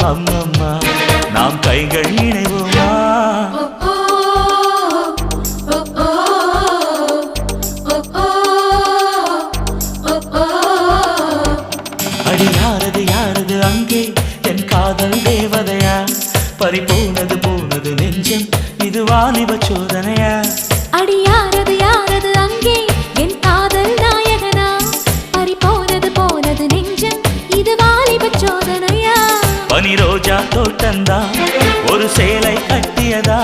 அம்மம்மா நாம் கைகள் இணைவோமா அடி யாரது யாரது அங்கே என் காதல் தேவதையா பறிபோனது போனது நெஞ்சம் இது வாலிப சோதனையா அடி யாரது யாரது அங்கே என் காதல் நாயகனா பறிபோனது போனது நெஞ்சம் இது வாலிப சோதனையா பனி ரோஜா தோட்டந்தா ஒரு சேலை கட்டியதா